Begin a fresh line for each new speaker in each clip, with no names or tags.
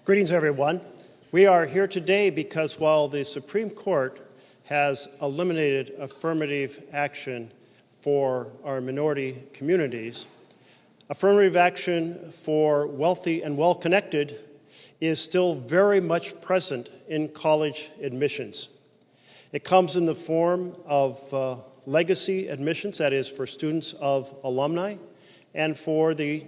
Greetings, everyone. We are here today because while the Supreme Court has eliminated affirmative action for our minority communities, affirmative action for wealthy and well-connected is still very much present in college admissions. It comes in the form of legacy admissions, that is, for students of alumni, and for the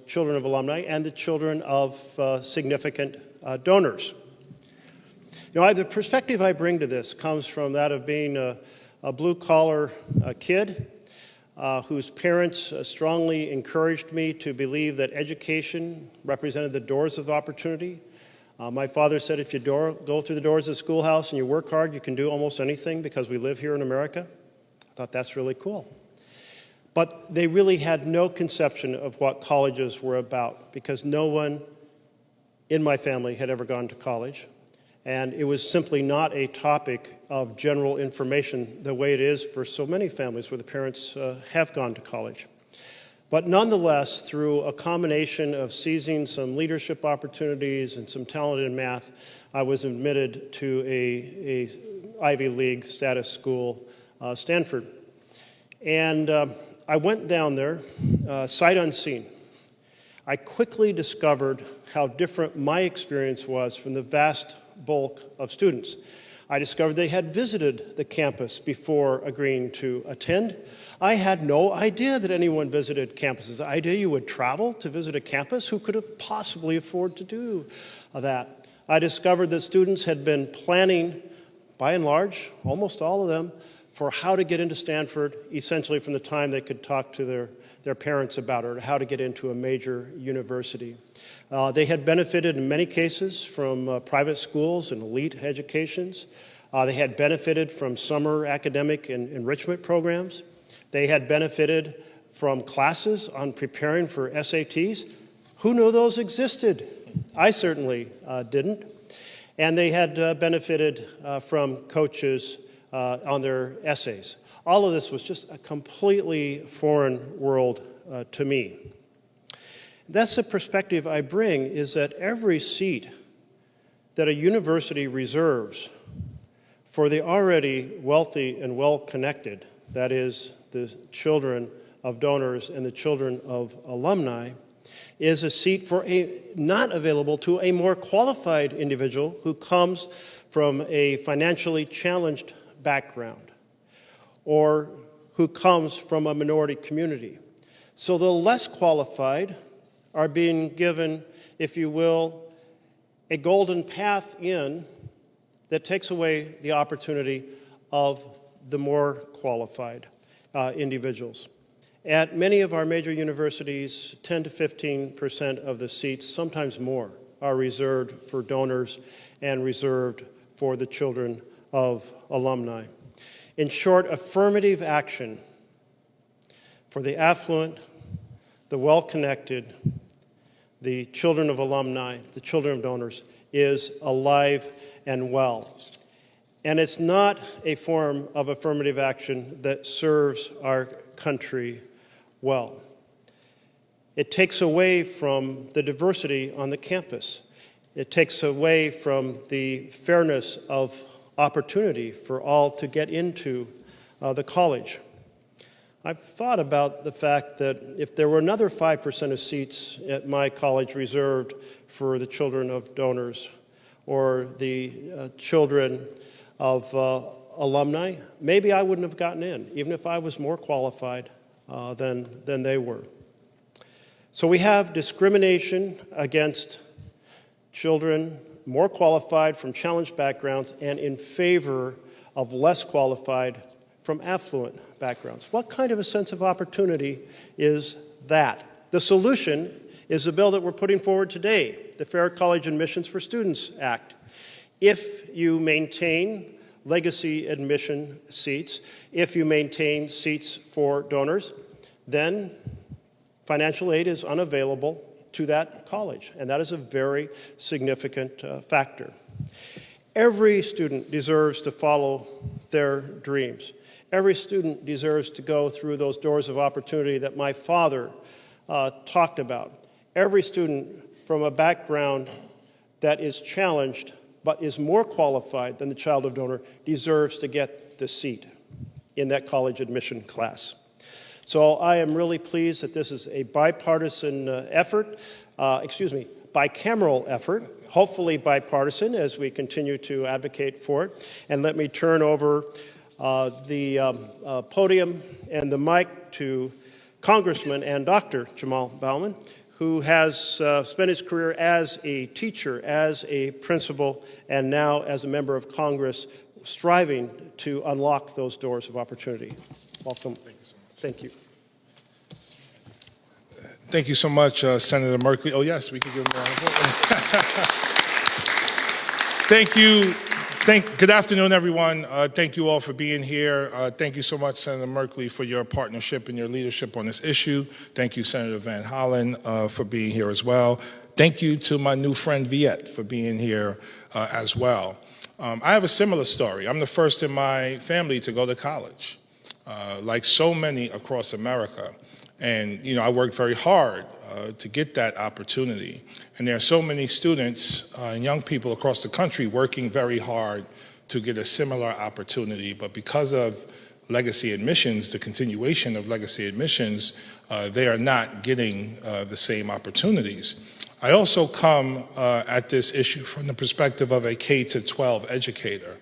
children of alumni and the children of significant donors. You know, the perspective I bring to this comes from that of being a blue-collar kid whose parents strongly encouraged me to believe that education represented the doors of opportunity. My father said if you go through the doors of the schoolhouse and you work hard, you can do almost anything because we live here in America. I thought that's really cool. But they really had no conception of what colleges were about because no one in my family had ever gone to college. And it was simply not a topic of general information the way it is for so many families where the parents have gone to college. But nonetheless, through a combination of seizing some leadership opportunities and some talent in math, I was admitted to a Ivy League status school, Stanford. And I went down there sight unseen. I quickly discovered how different my experience was from the vast bulk of students. I discovered they had visited the campus before agreeing to attend. I had no idea that anyone visited campuses. The idea you would travel to visit a campus, who could have possibly afford to do that? I discovered that students had been planning, by and large, almost all of them, for how to get into Stanford, essentially from the time they could talk to their parents about it, or how to get into a major university. They had benefited in many cases from private schools and elite educations. They had benefited from summer academic and enrichment programs. They had benefited from classes on preparing for SATs. Who knew those existed? I certainly didn't. And they had benefited from coaches on their essays. All of this was just a completely foreign world to me. That's the perspective I bring, is that every seat that a university reserves for the already wealthy and well-connected, that is, the children of donors and the children of alumni, is a seat not available to a more qualified individual who comes from a financially challenged background or who comes from a minority community. So the less qualified are being given, if you will, a golden path in that takes away the opportunity of the more qualified individuals. At many of our major universities, 10 to 15% of the seats, sometimes more, are reserved for donors and reserved for the children of alumni. In short, affirmative action for the affluent, the well-connected, the children of alumni, the children of donors, is alive and well. And it's not a form of affirmative action that serves our country well. It takes away from the diversity on the campus. It takes away from the fairness of opportunity for all to get into the college. I've thought about the fact that if there were another 5% of seats at my college reserved for the children of donors or the children of alumni, maybe I wouldn't have gotten in, even if I was more qualified than they were. So we have discrimination against children more qualified from challenged backgrounds and in favor of less qualified from affluent backgrounds. What kind of a sense of opportunity is that? The solution is the bill that we're putting forward today, the Fair College Admissions for Students Act. If you maintain legacy admission seats, if you maintain seats for donors, then financial aid is unavailable to that college, and that is a very significant factor. Every student deserves to follow their dreams. Every student deserves to go through those doors of opportunity that my father talked about. Every student from a background that is challenged but is more qualified than the child of donor deserves to get the seat in that college admission class. So I am really pleased that this is a bipartisan bicameral effort, hopefully bipartisan as we continue to advocate for it. And let me turn over the podium and the mic to Congressman and Dr. Jamaal Bowman, who has spent his career as a teacher, as a principal, and now as a member of Congress, striving to unlock those doors of opportunity. Welcome. Thank you.
Thank you so much, Senator Merkley. Oh, yes, we can give him a round of applause. Thank you. Good afternoon, everyone. Thank you all for being here. Thank you so much, Senator Merkley, for your partnership and your leadership on this issue. Thank you, Senator Van Hollen, for being here as well. Thank you to my new friend Viet for being here as well. I have a similar story. I'm the first in my family to go to college, like so many across America. And, I worked very hard to get that opportunity. And there are so many students and young people across the country working very hard to get a similar opportunity. But because of legacy admissions, the continuation of legacy admissions, they are not getting the same opportunities. I also come at this issue from the perspective of a K-12 educator.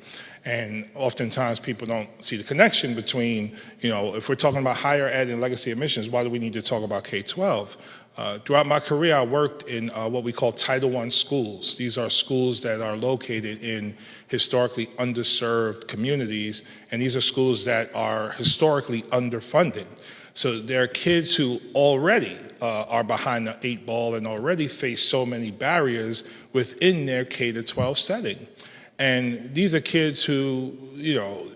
And oftentimes people don't see the connection between, if we're talking about higher ed and legacy admissions, why do we need to talk about K-12? Throughout my career, I worked in what we call Title I schools. These are schools that are located in historically underserved communities, and these are schools that are historically underfunded. So there are kids who already are behind the 8 ball and already face so many barriers within their K-12 setting. And these are kids who,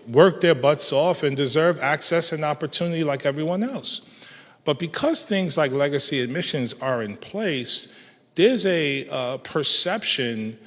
work their butts off and deserve access and opportunity like everyone else. But because things like legacy admissions are in place, there's a perception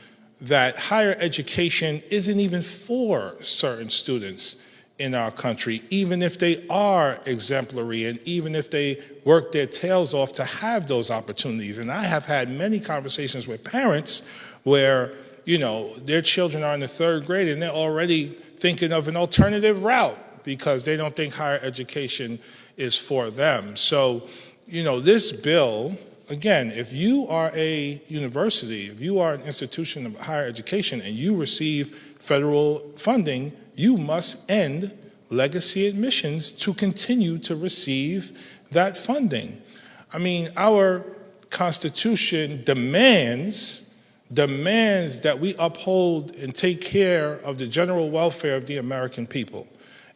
that higher education isn't even for certain students in our country, even if they are exemplary and even if they work their tails off to have those opportunities. And I have had many conversations with parents where their children are in the 3rd grade and they're already thinking of an alternative route because they don't think higher education is for them. So, this bill, again, if you are a university, if you are an institution of higher education and you receive federal funding, you must end legacy admissions to continue to receive that funding. I mean, our Constitution demands that we uphold and take care of the general welfare of the American people.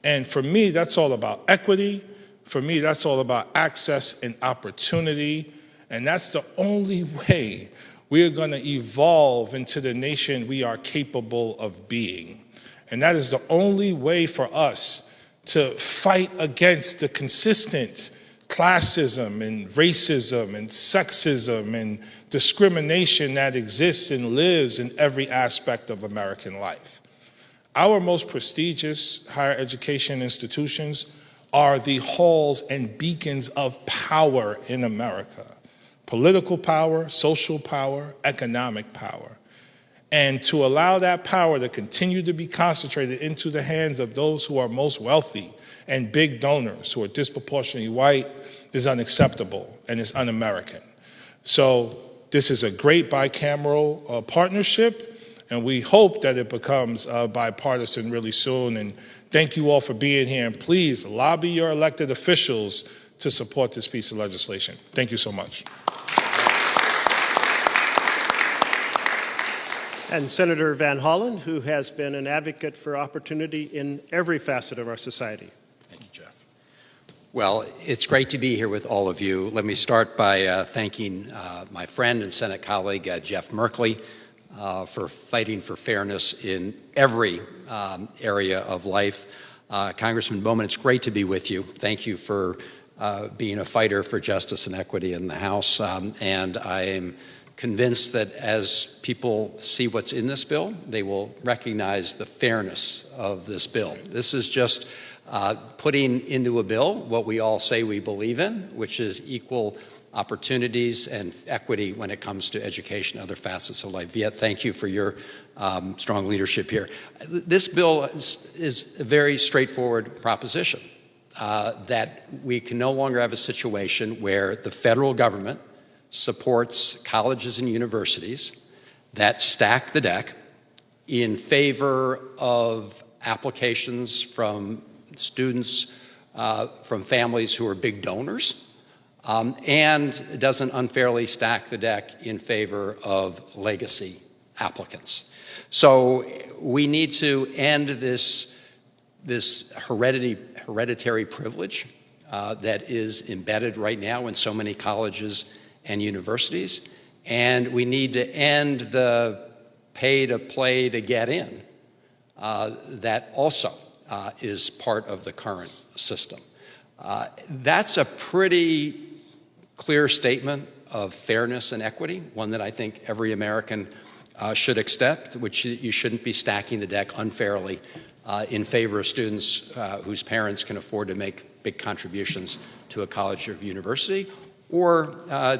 And for me, that's all about equity. For me, that's all about access and opportunity. And that's the only way we're going to evolve into the nation we are capable of being. And that is the only way for us to fight against the consistent classism and racism and sexism and discrimination that exists and lives in every aspect of American life. Our most prestigious higher education institutions are the halls and beacons of power in America: political power, social power, economic power. And to allow that power to continue to be concentrated into the hands of those who are most wealthy and big donors who are disproportionately white is unacceptable and is un-American. So this is a great bicameral partnership, and we hope that it becomes bipartisan really soon. And thank you all for being here, and please lobby your elected officials to support this piece of legislation. Thank you so much.
And Senator Van Hollen, who has been an advocate for opportunity in every facet of our society.
Thank you, Jeff. Well, it's great to be here with all of you. Let me start by thanking my friend and Senate colleague, Jeff Merkley, for fighting for fairness in every area of life. Congressman Bowman, it's great to be with you. Thank you for being a fighter for justice and equity in the House. And I am convinced that as people see what's in this bill, they will recognize the fairness of this bill. This is just putting into a bill what we all say we believe in, which is equal opportunities and equity when it comes to education, other facets of life. Viet, thank you for your strong leadership here. This bill is a very straightforward proposition, that we can no longer have a situation where the federal government supports colleges and universities that stack the deck in favor of applications from students from families who are big donors, and doesn't unfairly stack the deck in favor of legacy applicants. So we need to end this hereditary privilege that is embedded right now in so many colleges and universities, and we need to end the pay to play to get in that also is part of the current system. That's a pretty clear statement of fairness and equity, one that I think every American should accept, which you shouldn't be stacking the deck unfairly in favor of students whose parents can afford to make big contributions to a college or university, or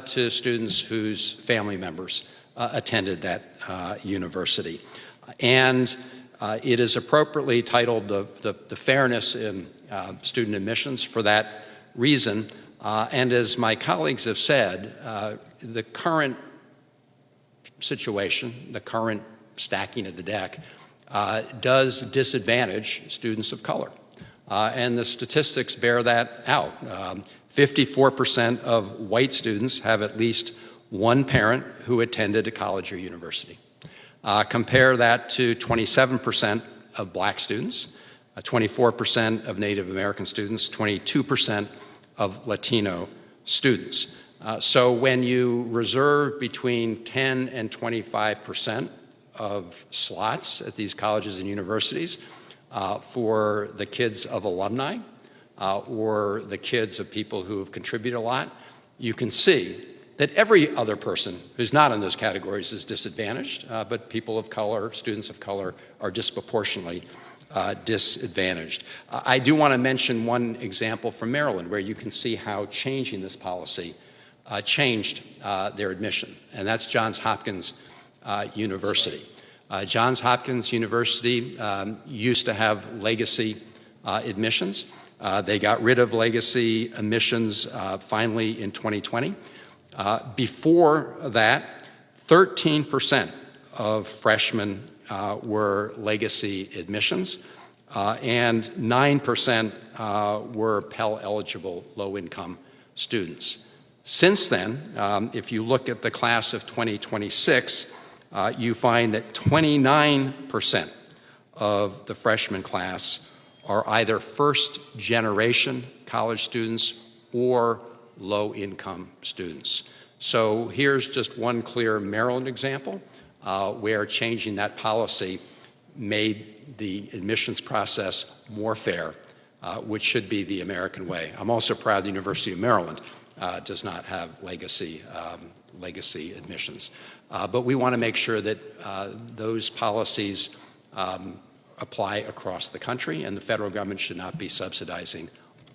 to students whose family members attended that university. And it is appropriately titled the Fairness in Student Admissions for that reason. And as my colleagues have said, the current situation, the current stacking of the deck, does disadvantage students of color. And the statistics bear that out. 54% of white students have at least one parent who attended a college or university. Compare that to 27% of black students, 24% of Native American students, 22% of Latino students. So when you reserve between 10 and 25% of slots at these colleges and universities for the kids of alumni or the kids of people who have contributed a lot, you can see that every other person who's not in those categories is disadvantaged, but people of color, students of color, are disproportionately disadvantaged. I do want to mention one example from Maryland where you can see how changing this policy changed their admission, and that's Johns Hopkins University. Johns Hopkins University used to have legacy admissions. They got rid of legacy admissions finally in 2020. Before that, 13% of freshmen were legacy admissions, and 9% were Pell-eligible low-income students. Since then, if you look at the class of 2026, you find that 29% of the freshman class are either first-generation college students or low-income students. So here's just one clear Maryland example where changing that policy made the admissions process more fair, which should be the American way. I'm also proud the University of Maryland does not have legacy admissions. But we want to make sure that those policies apply across the country, and the federal government should not be subsidizing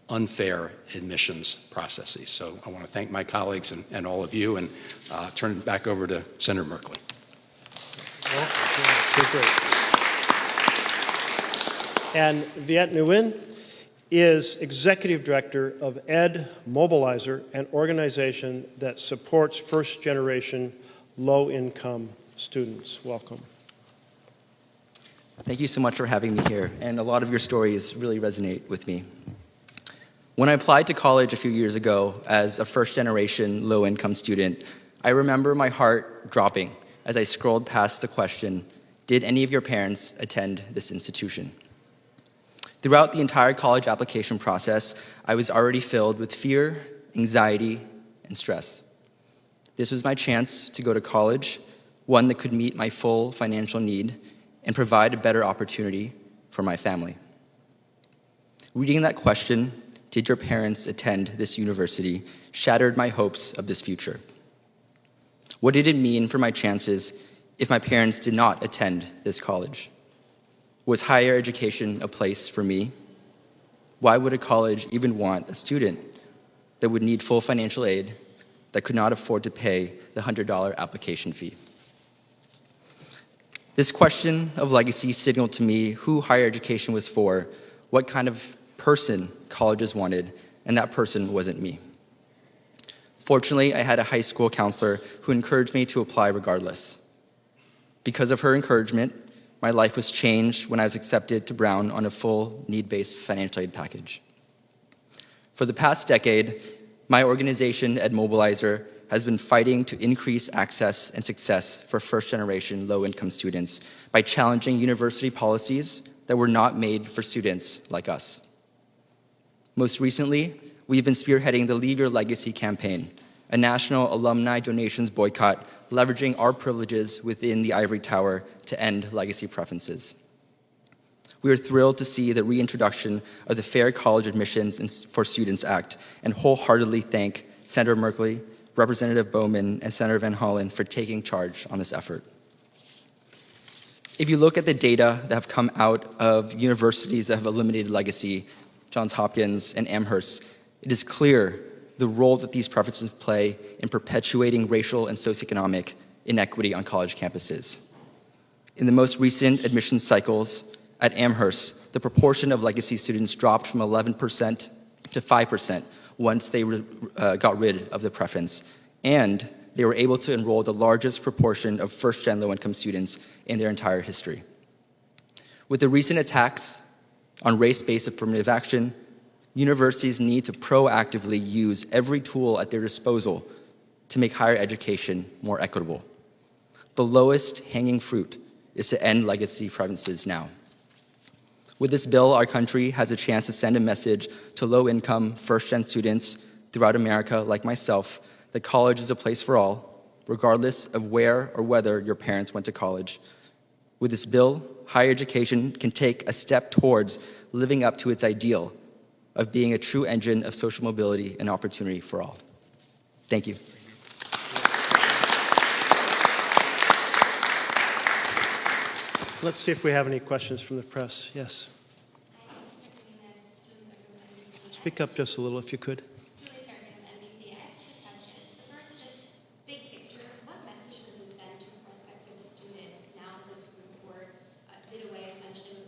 unfair admissions processes. So I want to thank my colleagues and all of you, and turn it back over to Senator Merkley.
And Viet Nguyen is Executive Director of Ed Mobilizer, an organization that supports first-generation low-income students. Welcome.
Thank you so much for having me here, and a lot of your stories really resonate with me. When I applied to college a few years ago as a first-generation low-income student, I remember my heart dropping as I scrolled past the question, did any of your parents attend this institution? Throughout the entire college application process, I was already filled with fear, anxiety, and stress. This was my chance to go to college, one that could meet my full financial need and provide a better opportunity for my family. Reading that question, did your parents attend this university, shattered my hopes of this future. What did it mean for my chances if my parents did not attend this college? Was higher education a place for me? Why would a college even want a student that would need full financial aid, that could not afford to pay the $100 application fee. This question of legacy signaled to me who higher education was for, what kind of person colleges wanted, and that person wasn't me. Fortunately, I had a high school counselor who encouraged me to apply regardless. Because of her encouragement, my life was changed when I was accepted to Brown on a full need-based financial aid package. For the past decade, my organization at Mobilizer has been fighting to increase access and success for first-generation low-income students by challenging university policies that were not made for students like us. Most recently, we've been spearheading the Leave Your Legacy campaign, a national alumni donations boycott leveraging our privileges within the ivory tower to end legacy preferences. We are thrilled to see the reintroduction of the Fair College Admissions for Students Act and wholeheartedly thank Senator Merkley, Representative Bowman, and Senator Van Hollen for taking charge on this effort. If you look at the data that have come out of universities that have eliminated legacy, Johns Hopkins and Amherst, it is clear the role that these preferences play in perpetuating racial and socioeconomic inequity on college campuses. In the most recent admissions cycles at Amherst, the proportion of legacy students dropped from 11% to 5% once they got rid of the preference, and they were able to enroll the largest proportion of first-gen low-income students in their entire history. With the recent attacks on race-based affirmative action, universities need to proactively use every tool at their disposal to make higher education more equitable. The lowest hanging fruit is to end legacy preferences now. With this bill, our country has a chance to send a message to low-income, first-gen students throughout America, like myself, that college is a place for all, regardless of where or whether your parents went to college. With this bill, higher education can take a step towards living up to its ideal of being a true engine of social mobility and opportunity for all. Thank you.
Let's see if we have any questions from the press. Yes. Speak up just a little if you could.
Julie Starkin with NBC. I have two questions. The first, just big picture, what message does this send to prospective students now that this report did away essentially with